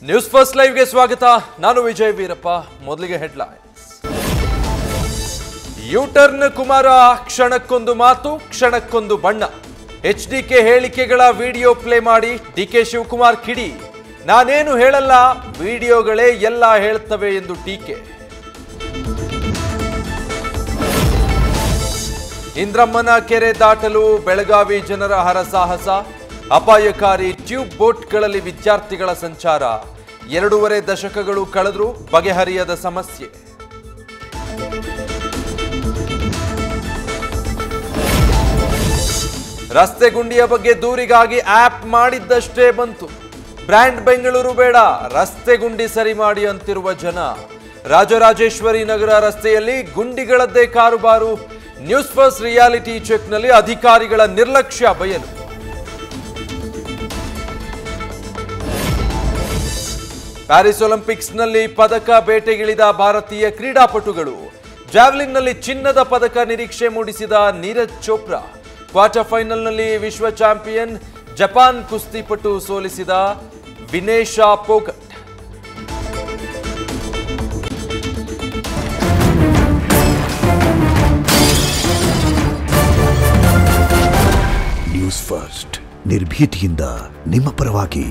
News first ಲೈವ್ಗೆ ಸ್ವಾಗತ. ನಾನು ವಿಜಯ್ ವೀರಪ್ಪ. ಮೊದಲಿಗೆ ಹೆಡ್ಲೈನ್ಸ್. ಯೂಟರ್ನ್ ಕುಮಾರ ಕ್ಷಣಕ್ಕೊಂದು ಮಾತು, ಕ್ಷಣಕ್ಕೊಂದು ಬಣ್ಣ. ಎಚ್ಡಿಕೆ ಹೇಳಿಕೆಗಳ ವಿಡಿಯೋ ಪ್ಲೇ ಮಾಡಿ ಡಿಕೆ ಶಿವಕುಮಾರ್ ಕಿಡಿ. ನಾನೇನು ಹೇಳಲ್ಲ, ವಿಡಿಯೋಗಳೇ ಎಲ್ಲ ಹೇಳ್ತವೆ ಎಂದು ಟೀಕೆ. ಇಂದ್ರಮ್ಮನ ಕೆರೆ ದಾಟಲು ಬೆಳಗಾವಿ ಜನರ ಹರಸಾಹಸ. ಅಪಾಯಕಾರಿ ಟ್ಯೂಬ್ ಬೋಟ್ಗಳಲ್ಲಿ ವಿದ್ಯಾರ್ಥಿಗಳ ಸಂಚಾರ. 2.5 ದಶಕಗಳು ಕಳೆದರೂ ಬಗೆಹರಿಯದ ಸಮಸ್ಯೆ. ರಸ್ತೆ ಗುಂಡಿಯ ಬಗ್ಗೆ ದೂರಿಗಾಗಿ ಆಪ್ ಮಾಡಿದ್ದಷ್ಟೇ ಬಂತು. ಬ್ರ್ಯಾಂಡ್ ಬೆಂಗಳೂರು ಬೇಡ, ರಸ್ತೆ ಗುಂಡಿ ಸರಿ ಮಾಡಿ ಅಂತಿರುವ ಜನ. ರಾಜರಾಜೇಶ್ವರಿ ನಗರ ರಸ್ತೆಯಲ್ಲಿ ಗುಂಡಿಗಳದ್ದೇ ಕಾರುಬಾರು. ನ್ಯೂಸ್ ಫಸ್ಟ್ ರಿಯಾಲಿಟಿ ಚೆಕ್ನಲ್ಲಿ ಅಧಿಕಾರಿಗಳ ನಿರ್ಲಕ್ಷ್ಯ ಬಯಲು. ಪ್ಯಾರಿಸ್ ಒಲಿಂಪಿಕ್ಸ್ನಲ್ಲಿ ಪದಕ ಬೇಟೆಗಿಳಿದ ಭಾರತೀಯ ಕ್ರೀಡಾಪಟುಗಳು. ಜಾವ್ಲಿನ್ನಲ್ಲಿ ಚಿನ್ನದ ಪದಕ ನಿರೀಕ್ಷೆ ಮೂಡಿಸಿದ ನೀರಜ್ ಚೋಪ್ರಾ. ಕ್ವಾರ್ಟರ್ ಫೈನಲ್ನಲ್ಲಿ ವಿಶ್ವ ಚಾಂಪಿಯನ್ ಜಪಾನ್ ಕುಸ್ತಿಪಟು ಸೋಲಿಸಿದ ವಿನೇಶಾ ಪೋಗಟ್. ನ್ಯೂಸ್ ಫಸ್ಟ್ ನಿರ್ಭೀತಿಯಿಂದ ನಿಮ್ಮ ಪರವಾಗಿ.